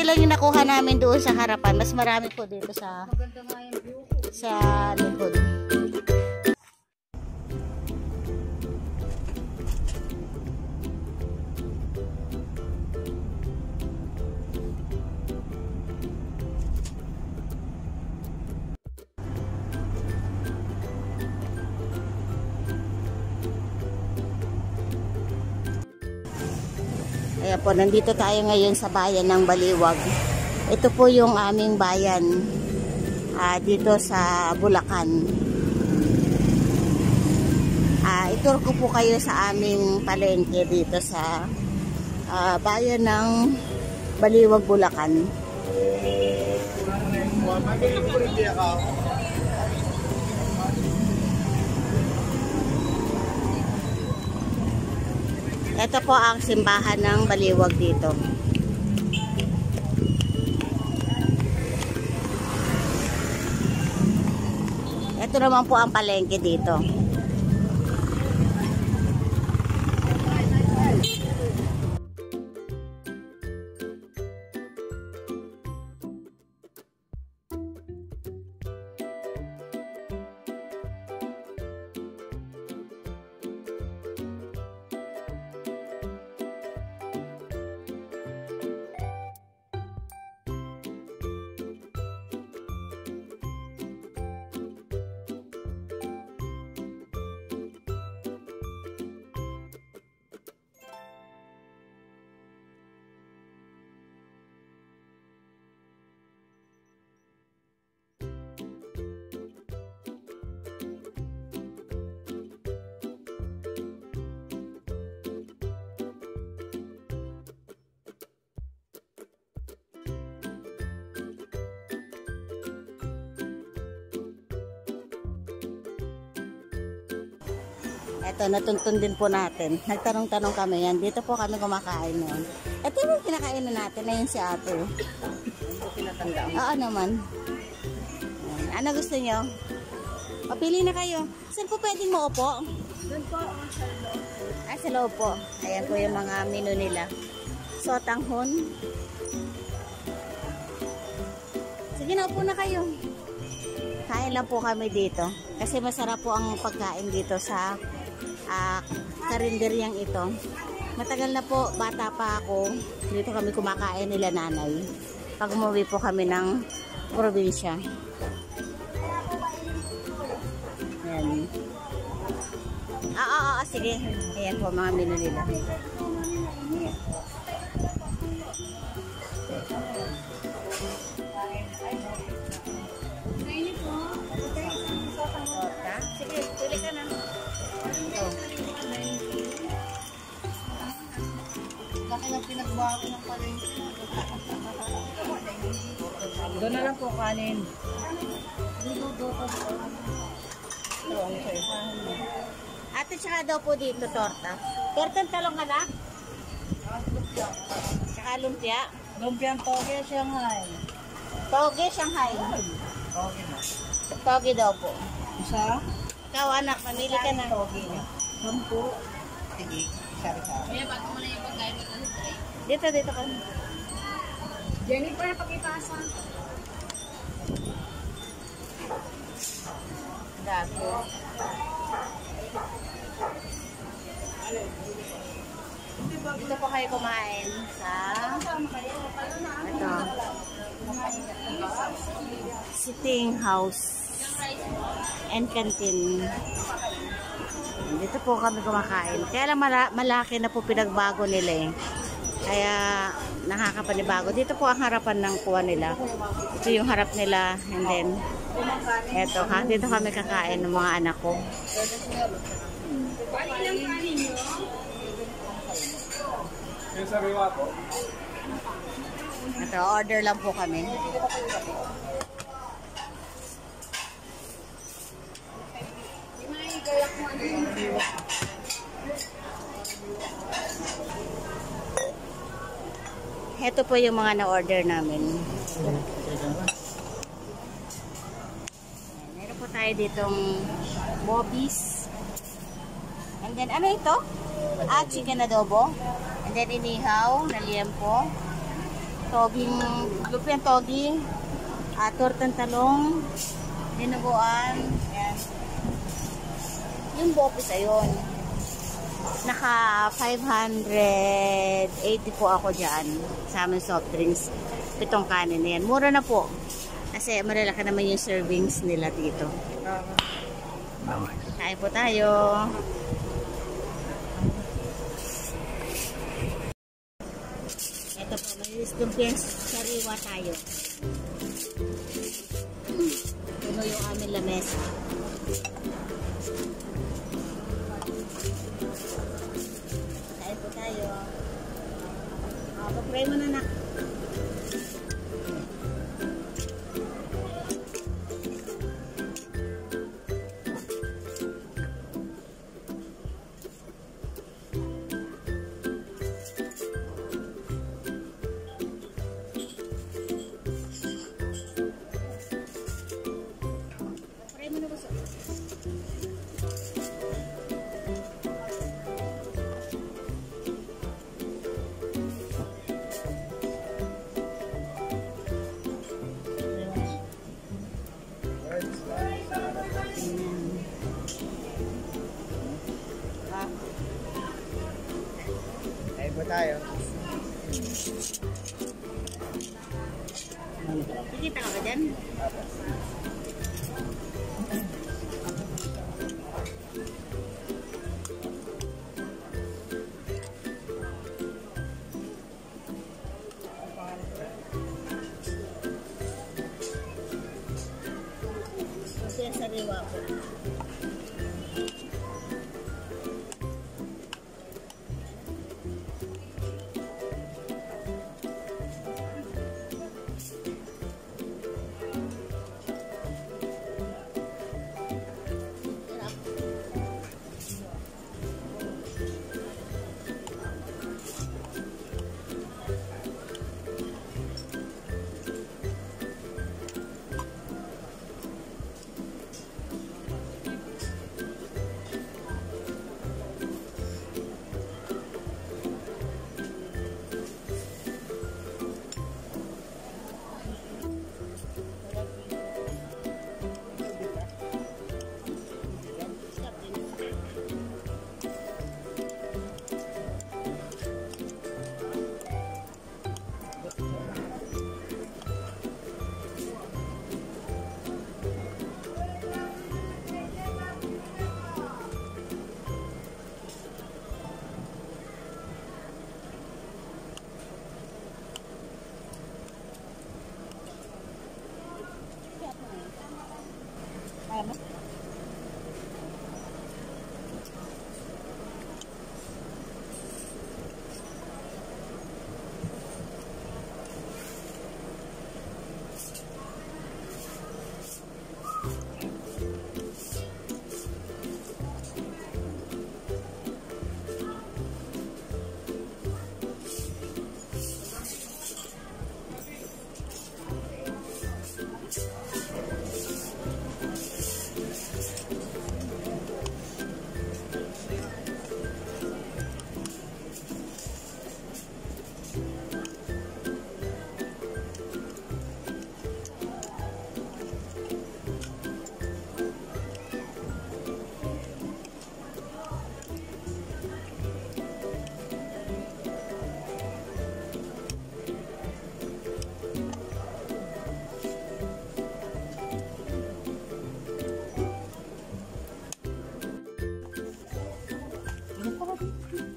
konti lang yung nakuha namin doon sa harapan. Mas marami po dito sa likod. Ayan po, nandito tayo ngayon sa bayan ng Baliwag. Ito po yung aming bayan dito sa Bulacan. Itur ko po kayo sa aming palengke dito sa bayan ng Baliwag, Bulacan. Ito po ang simbahan ng Baliwag dito. Ito naman po ang palengke dito. Ito, natuntun din po natin. Nagtanong-tanong kami yan. Dito po kami kumakain yan. Ito yung kinakain na natin. Ayun si ate. Oo naman. Ano gusto nyo? Papili na kayo. Saan po pwedeng maupo? Doon po. Sa loob po. Ayan po yung mga menu nila. Sotanghon. Sige na, upo na kayo. Kain lang po kami dito. Kasi masarap po ang pagkain dito sa karinderyang ito. Matagal na po, bata pa ako, dito kami kumakain nila nanay. Pag umuwi po kami ng probinsya. Ayan. Sige. Ayan po mga menu nila. Ayan. Sige, pili ka na. Laki ng pinagbago ng palengke. Doon na lang po kanin. Ate, tsaka daw po dito torta. Tortang talong ka na? Tsaka lumpia. Lumpiang toge, Shanghai. Toge, Shanghai. Toge na. Toge daw po. Isa? Ikaw anak, mamili ka na. Toge na. 10. Sige, sari-sari. Kaya bago mo na yung pagkain mo. Dito ka. Jennifer, pakipasa. Dapo. Dito po kayo kumain sa ito. Sitting house and canteen. Dito po kami kumakain. Kaya lang malaki na po pinagbago nila eh. Kaya nakakapanibago. Dito po ang harapan ng kuha nila. Ito yung harap nila. And then, eto, dito kami kakain ng mga anak ko. Ito, order lang po kami. Ito po yung mga na-order namin. Meron po tayo ditong Bobby's. And then, ano ito? Chicken adobo. And then, inihaw na liempo. toging, lupiang togi, tortang talong, dinuguan, ayan. Yung bopis ayun. Naka 580 po ako dyan sa aming soft drinks. 7 kanin na yan. Mura na po. Kasi malalaki naman yung servings nila dito. Kain po tayo. Ito po, may lumpiang sariwa tayo. Puno yung aming lamesa. Kain po tayo. Pag-pray mo na na. Ayun po tayo. Kikita ka ba dyan? Kasi sariwa po.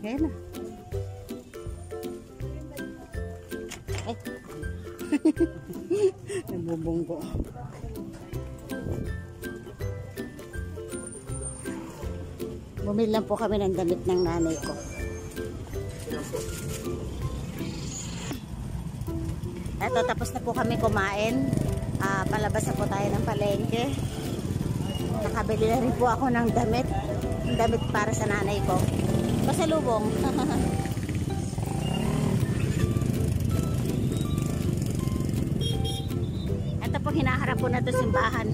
Kaya na. Eh. Nabubunggo. Bumili lang po kami ng damit ng nanay ko. Eto, tapos na po kami kumain. Palabas na po tayo ng palengke. Nakabili na rin po ako ng damit. Damit para sa nanay ko. Pasalubong. Ito po, hinaharap po na ito simbahan.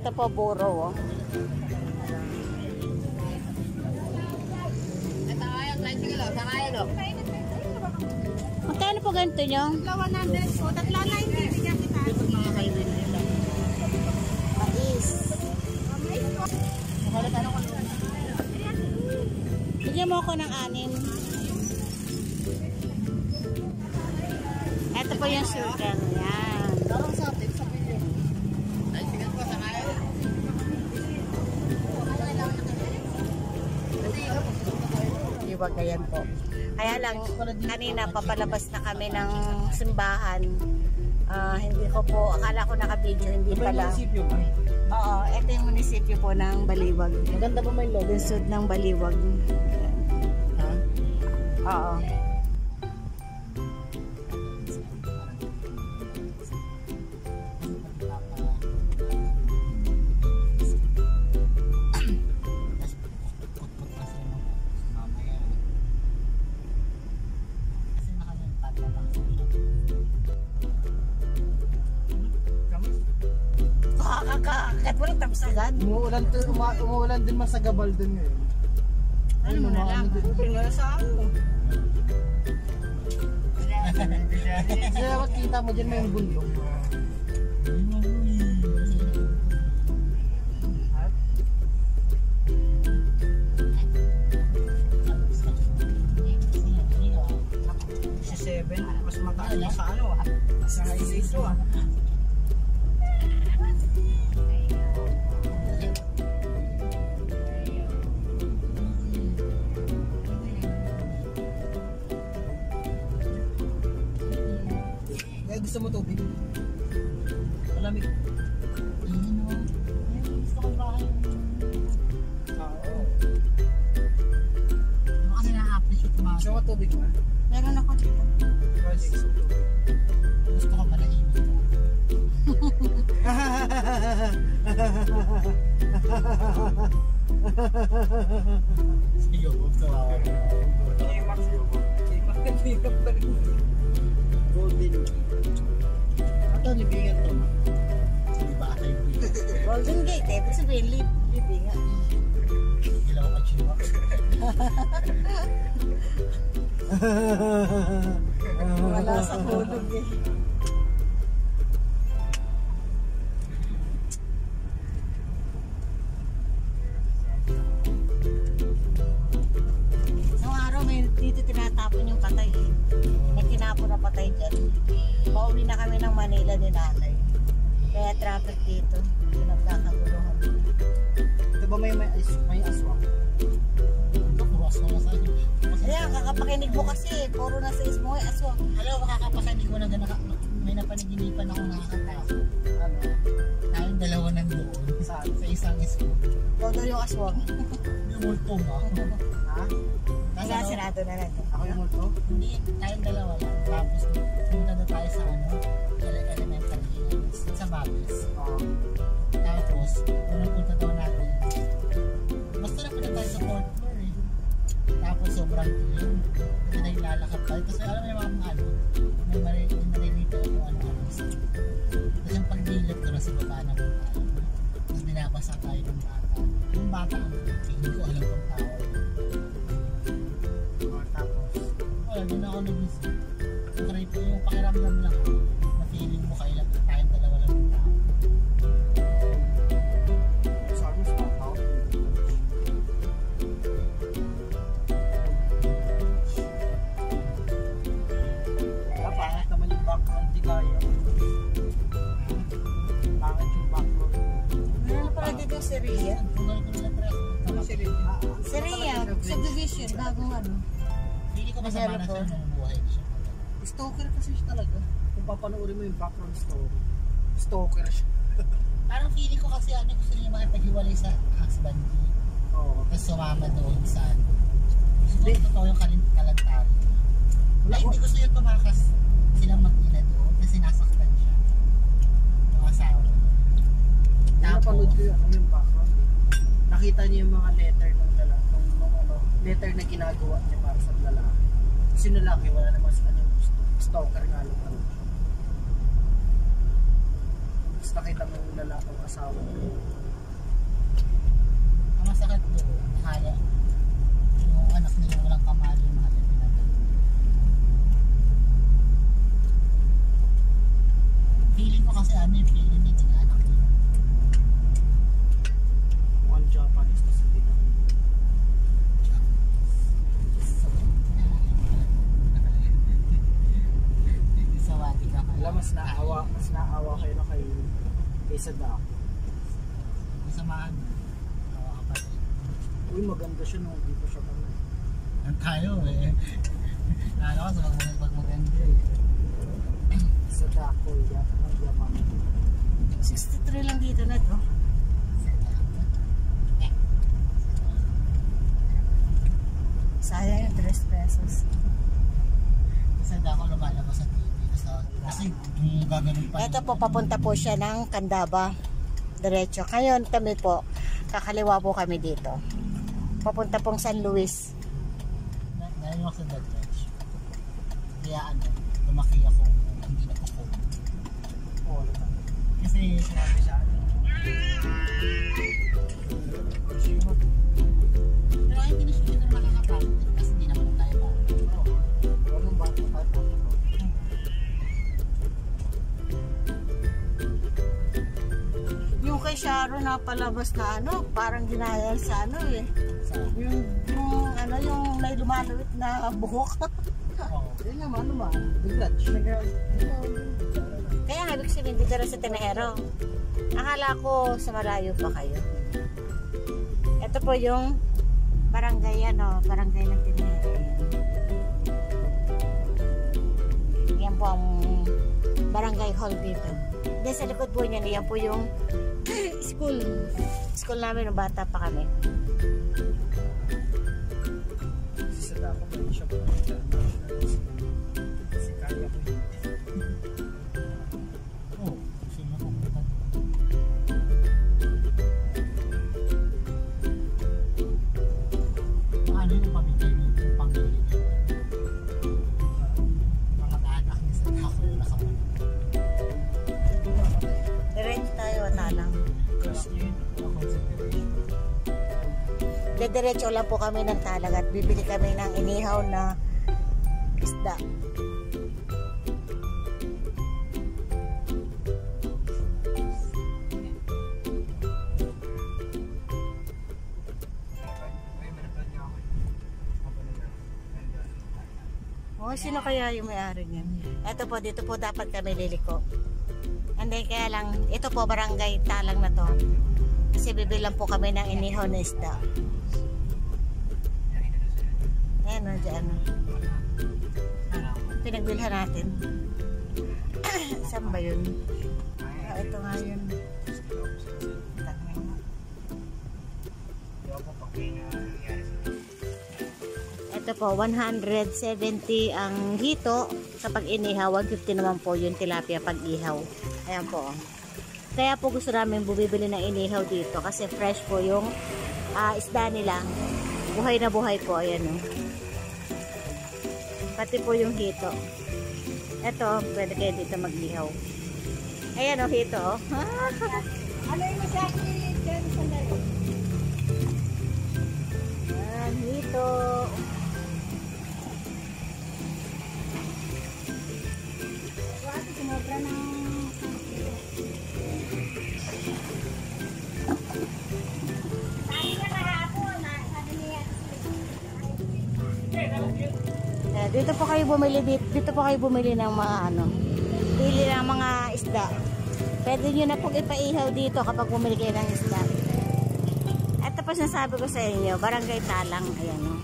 Ito po, buro, oh. Magkano po ganito nyo? 100 po. Tatlo na hindi. Bigyan kita. Ito mga highway na nila. Mais. Bigyan mo ako ng 6. Ito po yung circle. Yan. Parang sa atin, sa video. Ay, sige po, sa kaya. Liwag na yan po. Kaya lang, kanina papalabas na kami ng simbahan. Hindi ko po, akala ko naka-video, hindi pala. munisipyo ba? Oo, ito yung munisipyo po ng Baliwag. Maganda ba may logo? Lungsod ng Baliwag. Ha? Oo. Kakakakat mo lang tapos agad. Umuulan din masagabal din ngayon. Ano mo na lang? Pinala sa ano? Kaya makita mo dyan may bundok. Si 7, mas mataas na sa ano ah. Sa highway to ah. Gusto mo tubig? Malamig. Gusto ko bahay. Oo. Ano kasi na-appreciate mo? Gusto mo tubig ba? Meron ako dito. Gusto mo tubig. Gusto ko pala imit. Sige po. Golden. Ito, libingan to. Hindi ba kayo Golden Gate eh. Ibig sabihin, libing. Ilaw ka chiwa. Wala sa hulog eh. Noong araw may dito tinatapon yung patay eh. May tinapon na patay dyan. Pauwi na kami ng Manila ni nanay. Kaya traffic dito. Pinagkakaguluhan. Ito ba may aswang? Ito, puro aswang na sa inyo. Ayan, kakapakinig mo kasi. Puro na sa ismo eh, aswang. Alam mo, makakapakinig ko na may napanaginipan ako nakakatakot. Ano? Tayong dalawa nandoon sa isang school. Todo yung aswang. Yung multo mo. Ha? Kaya sinado na natin. Ako yung multo? Hindi, tayong dalawa lang. Tapos, pumunta na tayo sa elementary sa Babis. Tapos, unang punta daw natin. Basta na punta tayo sa 4th floor eh. Tapos, sobrang dilim. Kasi na ilalakad tayo. Kasi alam mo yung mga ano, may maririto kung ano-ano. Tapos yung pagdilip ko na sa baba na kung tayo. Tapos binabasa tayo ng bata. Yung bata, hindi ko alam kung tao. Tapos, wala din ako nag-isip. Yung pakiramdam lang ako. Na-feeling mo kailan tayong dalawa lang ng tao. Sabi sa tao? Pangit naman yung background, di kaya. Pangit yung background. Meron na pala dito si Rhea. Si Rhea? Si Rhea, subdivision, bagong ano. Hindi ko masama na siya nung buhay siya. Stalker kasi siya talaga. Kung papanoorin mo yung background story, stalker siya. Parang feeling ko kasi ano gusto niya makipaghiwalay sa husband niya. Oo. Tapos sumama doon sa ano. Siguro totoo yung kalantaran. Ay, hindi gusto yung tumakas silang mag-ina doon kasi nasaktan siya. Yung asawa. Napanood ko yung background. Nakita niyo yung mga letter ng lalaki, letter na ginagawa niya para sa lalaki. Kasi yung lalaki, wala naman sa kanyang gusto. Stalker nga lang. Tapos nakita mo yung lalakang asawa. Ang masakit doon, nakaya. Yung anak nila walang kamali yung mahal yung pinagaling. Feeling ko kasi ano yung feeling niya, tinaanak nila. Mukhang Japanese, tapos hindi na. Sawati ka kaya. Alam, mas naawa kayo na kayo kaysa Dako. Masamahan mo. Awa ka pa rin. Uy, maganda siya nung hindi pa siya kami. Ang tayo eh. Lalo ka sa pag maganda eh. Sa Dako, Japan. 63 lang dito na to. Sayang yung 3 pesos. Kasi ako lumalabas sa TV. Kasi gagaling pa. Ito po, papunta po siya ng Candaba. Diretso. Ngayon kami po, kakaliwa po kami dito. Papunta pong San Luis. Ngayon ako sa Dead Ranch. Kaya ano, lumaki ako hindi nagpo-phone. Oo, Kasi sinabi sa akin. Pero ay hindi na siya nakakapagod kasi hindi naman tayo pa. Anong bata pa ito? Yung kay Sharon na palabas na ano, parang ginaya sa ano eh. Yung may lumalawit na buhok. Yun naman. Biglat. Kaya nga, ibig sabihin dito rin sa Tinahero. Akala ko sa malayo pa kayo. Ito po yung barangay barangay ng Tinahero. Yan po ang barangay hall dito. Then sa likod po niyan, yan po yung school namin nung bata pa kami. Sa Dako, pwede siya pumunta. Kasi kaya ko yun. Oo, sino pumunta? Ano yung pamigay niyo? Yung pamilya niyo? Mga anak niya sa Dako yung nakapunta. Diretso tayo, watalang. Kasi yun, ang consideration. Diretso lang po kami ng Talag at bibili kami ng inihaw na isda. Oh, sino kaya yung may-ari niyan? Ito po, dito po dapat kami liliko. And then kaya lang, ito po barangay Talang na to. Kasi bibilang po kami ng inihaw na isda. Ayan o, dyan. Pinagbilhan natin. Saan ba yun? Ito nga yun. Ito po, 170 ang hito sa pag-inihaw. 150 naman po yung tilapia pag-ihaw. Ayan po. Kaya po gusto namin bumibili ng inihaw dito kasi fresh po yung isda nila. Buhay na buhay po. Ayan o. Pati po yung hito. Ito, pwede kayo dito mag-ihaw. Ayan o, hito o. Ano yung masaki? Ayan, hito. Sumobra ng dito po kayo bumili ng mga pili ng mga isda. Pwede nyo na pong ipaihaw dito kapag bumili kayo ng isda. Ito po sinasabi ko sa inyo, barangay Talang. Ayan o.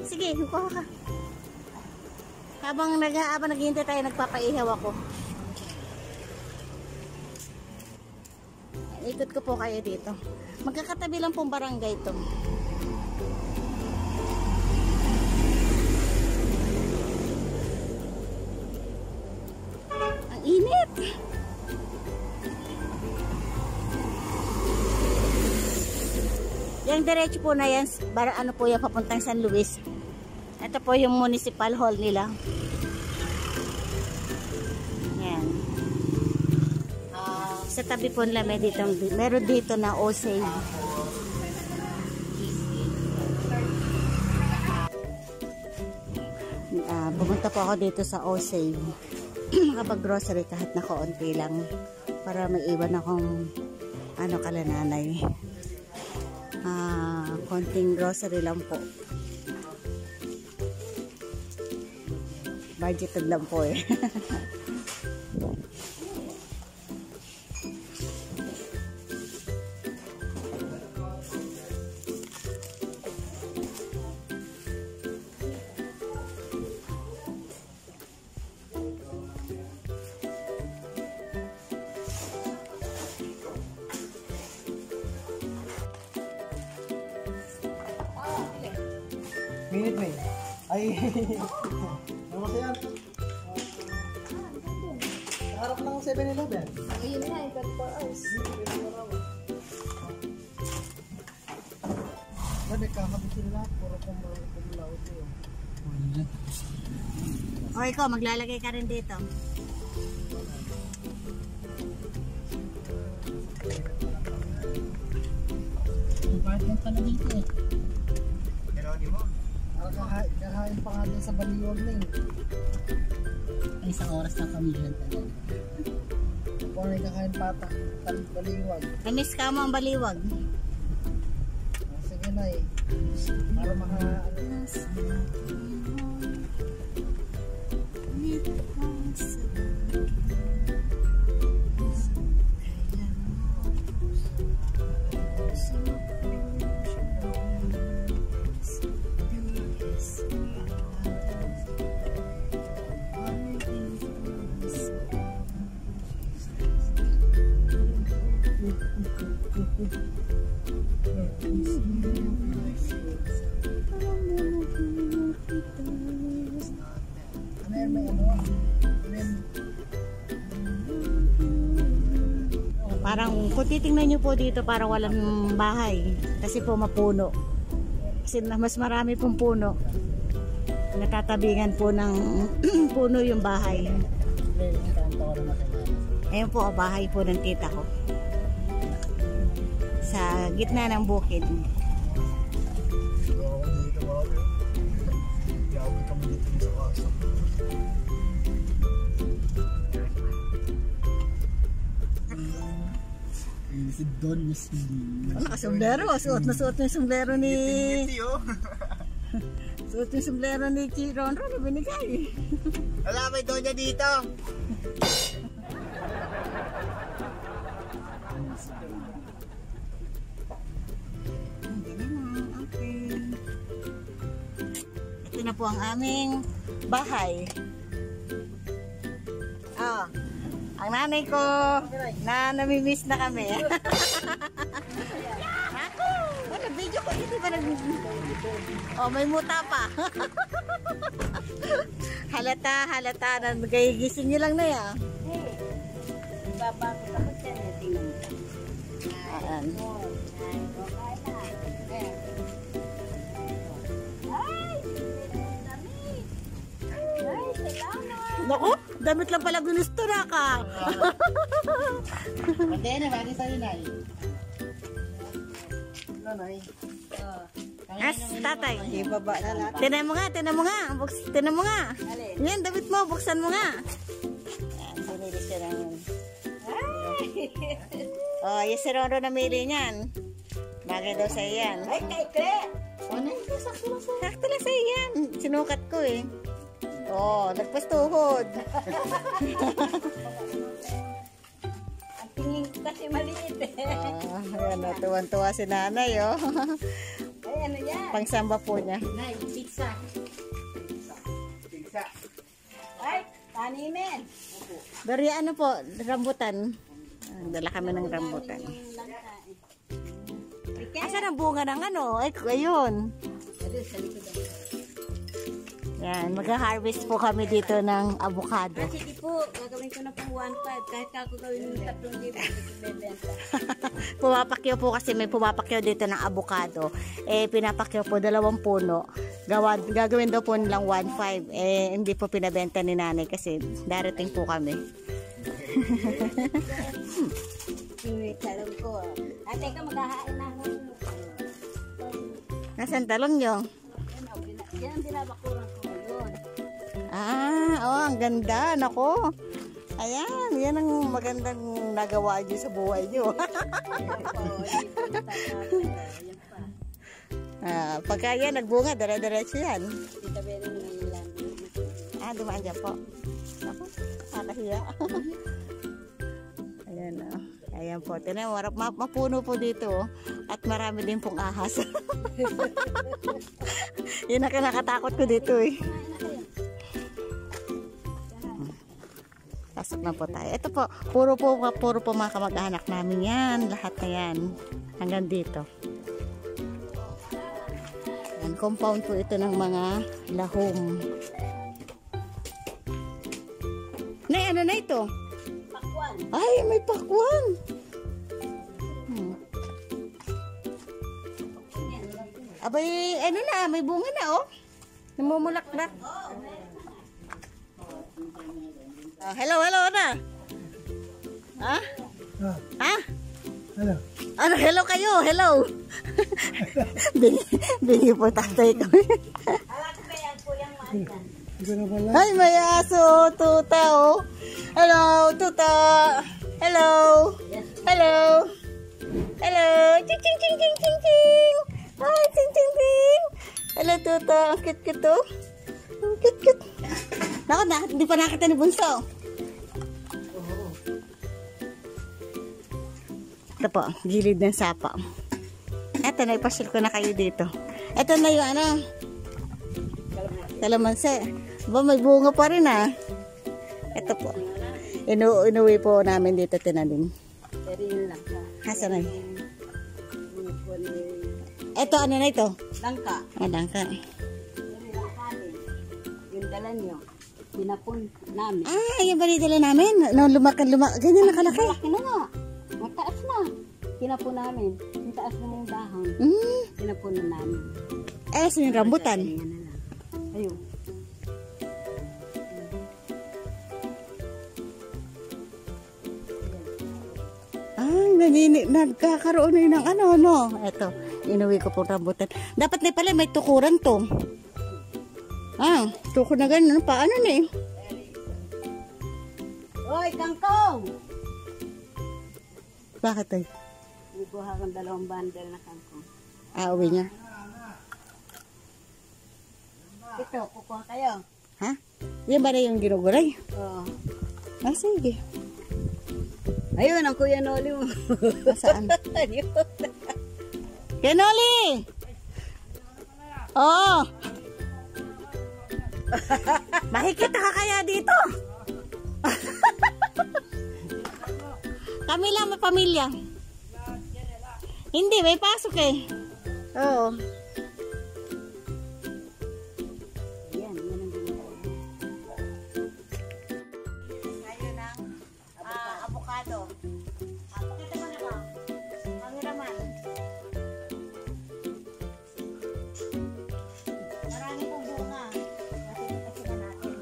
Sige, hukuha ka. Habang naghihintay tayo, nagpapaihaw ako. Ikot ko po kayo dito. Magkakatabi lang pong barangay ito. Ang init! Yung diretso po na yan, ano po yan, papuntang San Luis. Ito po yung municipal hall nila. Sa tabi po nila meron dito na Osave. Pumunta po ako dito sa Osave. Kapag grocery kahit na kaunti lang para may iwan akong kalananay. Konting grocery lang po. Budgeted lang po eh. Minute may. Ay. Ano kasi yan? Harap lang ang 7-Eleven. Ayun na, 24 hours. Nagkakabit sila. Puro kumulaw ito. O ikaw, maglalagay ka rin dito. Apartment pala dito eh. Kakain pa nga din sa baliwag na yun. Ay, isang oras lang kami dyan talaga. Kung may kakain pata, baliwag. Namiss ka mo ang baliwag. Sige na eh. Para Parang kung titingnan nyo po dito parang walang bahay kasi po mapuno. Kasi mas marami pong puno. Natatabingan po ng puno yung bahay. Ayun po ang bahay po ng tita ko. Sa gitna ng bukid. si Don Muslim. Nakasombrero. Suot na suot yung sombrero ni... Suot yung sombrero ni Chiron. Ano binigay? Wala, may Donya dito. Ito na po ang aming bahay. Ang nanay ko na namimiss na kami. Ako! Nag-video ko. Hindi ba may muta pa. halata na nagayigising nyo lang na yan. Babakit ako siya na tingnan. Ayan. Naku, damit lang pala gusto na ka. Hindi na, bagay sa'yo, Nay. Nanay. As, tatay. Tinan mo nga. Tinan mo nga. Yan, damit mo, buksan mo nga. Yan, pinili siya lang yun. Oh, yung si Rondo namili niyan. Bagay daw sa'yo yan. Ay, kay ano ito? Sakto lang sa'yo yan. Sinukat ko eh. Oh, nagpas tuhod. Ang tingin ko kasi maliit eh. Ayan, tuwan-tuwa si nanay, oh. Ay, ano yan? Pangsamba po niya. Nay, pizza. Ay, tanimin. Dari ano po, rambutan. Dala kami ng rambutan. Asan ang bunga ng ano? Ay, ayun. Sa likod ako. Yan, mag-harvest po kami dito ng avocado. Sige po, gagawin ko na pong 1.5. Kahit ako gawin ng 3,000, Pumapakyaw po kasi may pumapakyaw dito ng avocado. Eh, pinapakyaw po 2 puno. Gagawin daw po nilang 1.5. Eh, hindi po pinabenta ni nanay kasi darating po kami. talong ko. Ate ka maghahain na ako. Nasaan talong nyo? Yan ang binabakuran ko ngayon. Ang ganda. Nako. Ayan, yan ang magandang nagawa nyo sa buhay nyo. Pagka yan, nagbunga, dire-diretso yan. Dumaan dyan po. Ako, nakahiya. Ayan o. Ayan po. Tinan, mapuno po dito. At marami din pong ahas. Yun ang kinakatakot ko dito eh. Pasok na po tayo. Ito po, puro po mga kamag-anak namin yan. Lahat na yan. Hanggang dito. Yan, compound po ito ng mga lahom. Nay, ano na ito? Pakwan. Ay, may pakwan. Abay, ano na, may bunga na oh. Namumulak-lak. Hello na. Ha? Ha? Hello. Ano, hello kayo, hello. Bingi po tatay ko. Ay, may aso, tuta oh. Hello, tuta. Hello. Hello. Hello. Ching ching ching ching ching ching. Ay, ching ching ching. Hello, tuta. Ang cute-cute oh. Ang cute-cute. Naku, hindi pa nakita ni Bunso. Ito po, gilid ng sapa. Ito, naipasil ko na kayo dito. Ito na yung ano, kalamansi. Ba, may bunga pa rin ah. Ito po. Inuwi po namin dito tinanim. Pero yun lang ka. Hasa na yun? Ito, ano na ito? Langka. Langka. Yung dala nyo, pinapun namin. Yung balidala namin. No, lumakan. Ganyan nakalaki. Malaki na nga. Mataas na. Pinapun namin. Yung taas na yung dahon. Pinapun na namin. Saan yung rambutan? Ayun. Nagkakaroon na yun ng ano. Ito, inuwi ko po rambutan. Dapat na pala may tukuran to. Tuko na ganun. Paano na eh? Hoy, kangkong! Bakit ay? Ikuha kang 2 bundle na kangkong. Uwi niya. Ito, kukuha kayo. Ha? Yan ba na yung ginuguray? Oo. Sige. Ayun, ang Kuya Noli mo. Saan? Kuya Noli! Oo! Makikita ka kaya dito? Kami lang may pamilya. Hindi, may pasok eh. Oo. Yan ang ginagawa. Ngayon ng avocado. Pakita mo na ba? Ang naman. Marami pong bunga. Kasi na natin.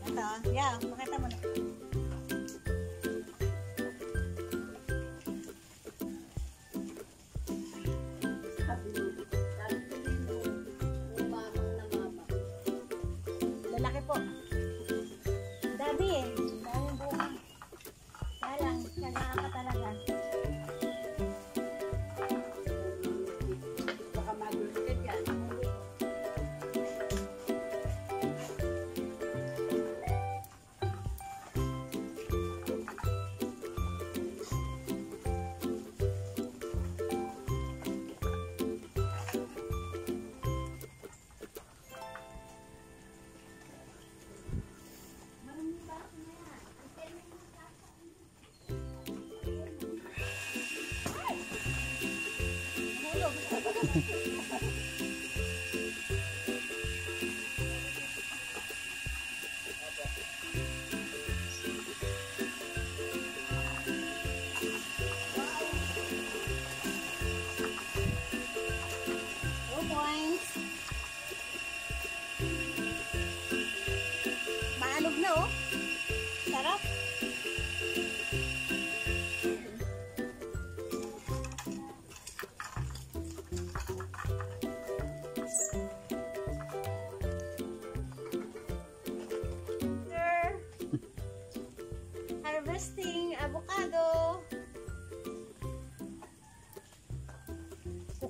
Ito, yeah, pakita mo na. Lalaki po. Dami eh. Daming bunga. Kalang, kailangan ka talaga. Baka magulukit yan.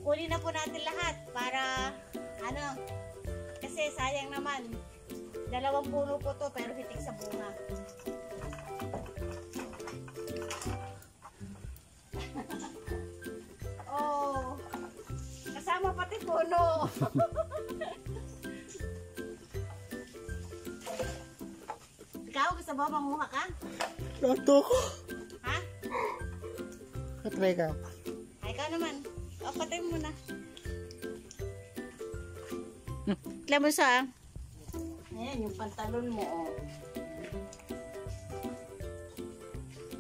kunin na po natin lahat para ano, kasi sayang naman. 2 puno po to pero hitik sa bunga. Oh, kasama pati puno. Ikaw, gusto mo manguha ka? Gato ko. Ha? Katry ka. Ay, ikaw naman. O, patay mo na. Kaya mo sa ayan, yung pantalon mo, oh.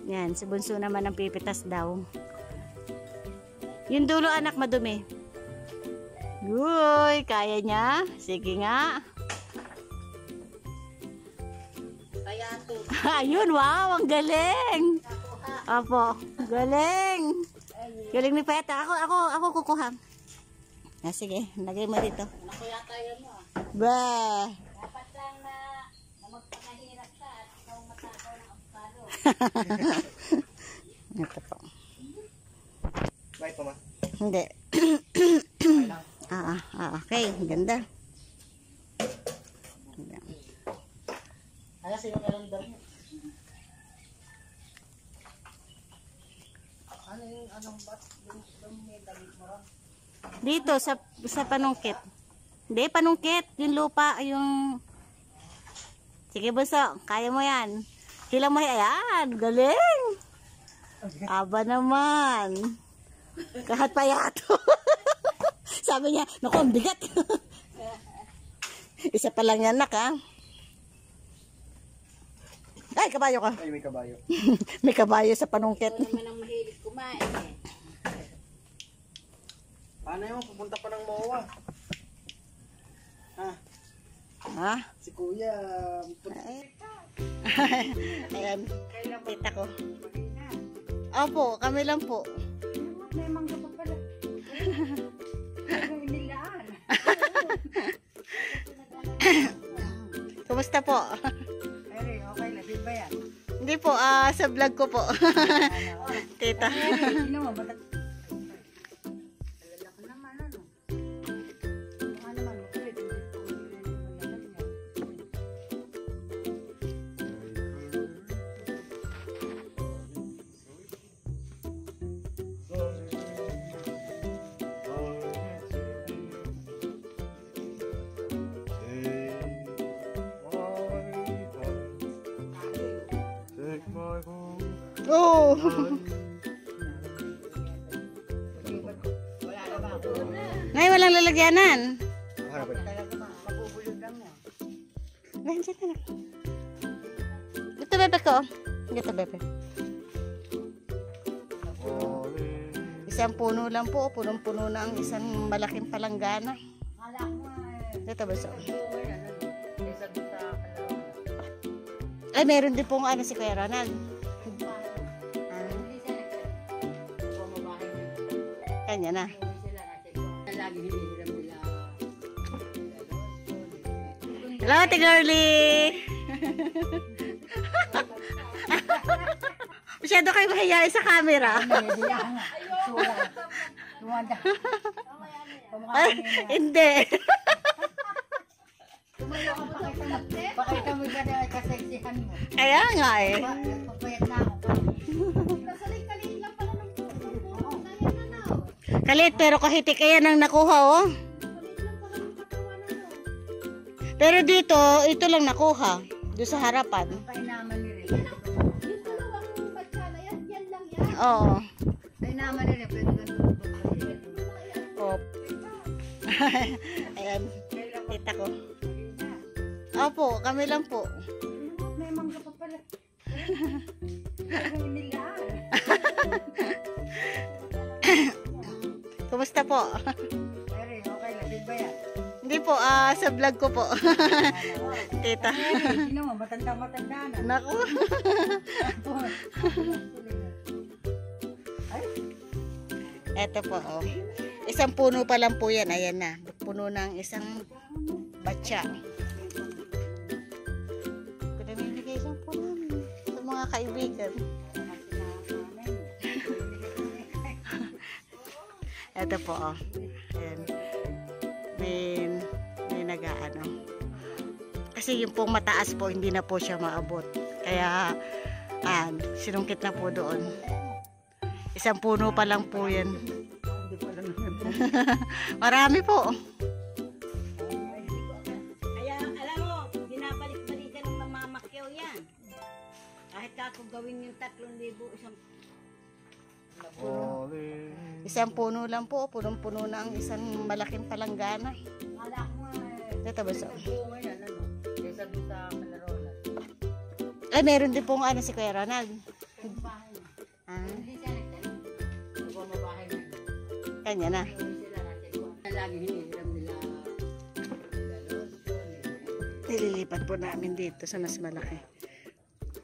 Yan, si Bunso naman ang pipitas daw. Yung dulo, anak, madumi. Uy, kaya niya? Sige nga. Kaya ito. Ayun, wow, ang galing. Apo, galing. Galing ni Peta. Ako kukuha. Ah, sige, lagay mo dito. Ako yata yan mo. Ba. Dapat lang na magpakahirap ka at ikaw matakaw ng avocado. Ito po. Bye po, ma. Hindi. Okay. Ganda. Kaya sino kalendar niyo? Ano yung anong bat? Yung may damit mo ron? Dito, sa panungkit. Hindi, panungkit. Yung lupa, yung... Sige, Bunso. Kaya mo yan. Hila mo yan. Ayan. Galing. Aba naman. Kahat pa yato. Sabi niya, naku, ang bigat. Isa pa lang yan, nak, ha? Ay, kabayo ka. Ay, may kabayo. May kabayo sa panungkit. Ito naman ang mahilig kumain eh. Paano yun? Pupunta pa ng MOA. Ha? Ha? Si Kuya. Ay. Ayan. Tita ko. Opo, kami lang po. May mangga pa pala. Gagawin nilaan. Kumusta po? Pero okay lang, di ba yan? Hindi po, sa vlog ko po. Tita. Sino mo? Ba't alala ko naman ano? Baka naman makulit. Oh! Ngayon walang lalagyanan. Harapin. Pabubulog lang mo. Nandiyan na. Ito bebe ko. Ito bebe. Isang puno lang po. Punong-puno na ang isang malaking palanggana. Kala ko Ito ba so? Kaysa doon sa Ay, meron din pong ano si Kuya Ronald. Kanya na. lagi hinihiram nila. Hello, Ate Girlie! Masyado kayo mahihayin sa camera. Ay, hindi. Pakita mo dyan ay kaseksihan mo. Kaya nga eh. Papayat na ako. Kasalit-kalit lang pala ng puso. Kalit, pero kahitik kaya nang nakuha, oh. Pero dito, ito lang nakuha. Doon sa harapan. Kainaman ni Ray. Oo. Kainaman ni Ray. Pwede ganun. Oh. Ayan. Kita ko. Opo, kami lang po. May mangga pa pala. Gagawin nila. Kumusta po? Pero okay lang. Di ba yan? Hindi po, sa vlog ko po. Tita. Sino mo? Matanda-matanda na. Naku. Eto po, oh. Isang puno pa lang po yan. Ayan na. Puno ng isang batya. Pinamimigay lang po namin sa mga kaibigan. Ito po, oh. Ayan. May nag-ano. Kasi yung pong mataas po, hindi na po siya maabot. Kaya, sinungkit na po doon. Isang puno pa lang po yan. Marami po. Kaya, alam mo, binabalik-balikan ng mamamakyaw yan. Kahit ako gawin yung 3,000, Isang puno lang po. Punong-puno na ang isang malaking palanggana. Wala ko nga Ito ba so? bunga yan, ano? Kaysa doon sa Malarola. Ay, meron din pong si Kuya Ronald. Bahay na. Hindi siya nagtanong. Kung bumabahay na. Kanya na. Sila natin ko. Lagi hinihiram nila. Nililipat po namin dito sa mas malaki.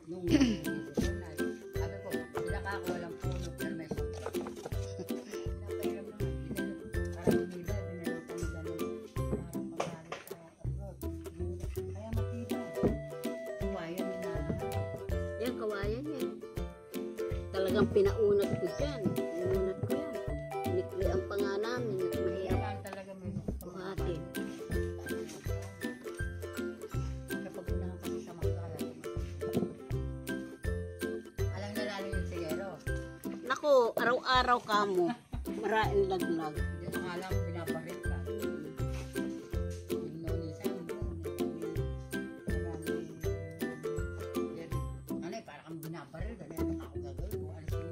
Nung sabi ko, sila ka ako walang puno. Pero may napahiram naman. Parang iba, binalong kami ganun. Parang magalit sa abroad. Kaya matibay. Kawayan na. Yan, kawayan yan. Talagang pinaunat ko dyan. Pinunat ko yan. Nikli ang pa nga namin. At mahirap talaga may buhatin. Kapag unahan kasi sa magkala. Alam na lalo yung sigero. Naku, araw-araw ka mo. Maraing laglag. Hindi mo alam, binabaril ka. Yung nonisan mo. Ano eh, parang kang binabaril. Ganyan ako gagawin mo. Alis yung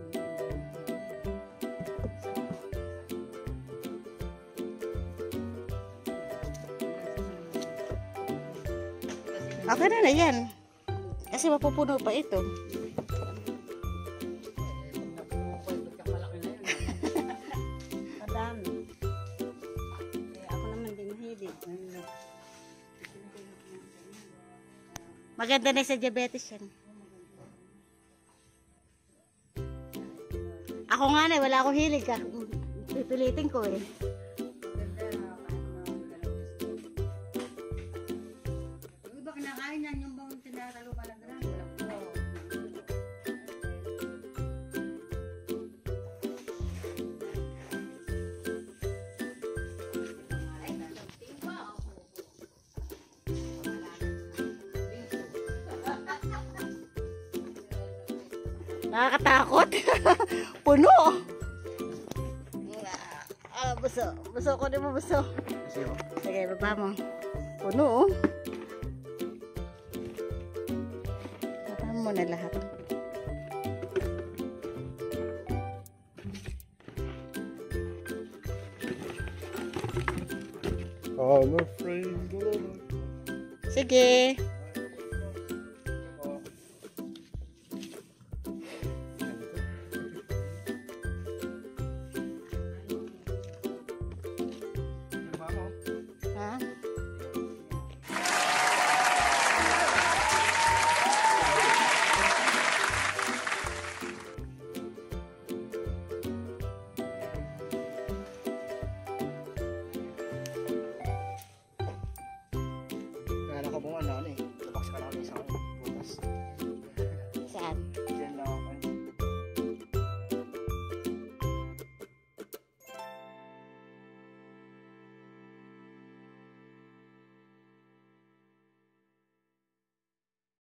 Okay na yan. Kasi mapupuno pa ito. Madami. Ako naman din mahilig. Maganda na sa diabetes yan. Ako nga na, wala akong hilig ka. Pipilitin ko eh. Yung iba kinakain yan, yung bang tinatalo ka lang na. Nakakatakot. Puno. Buso. Buso ko din mo, buso. Sige, baba mo. Puno. Baba mo na lahat. I'm afraid of the Sige.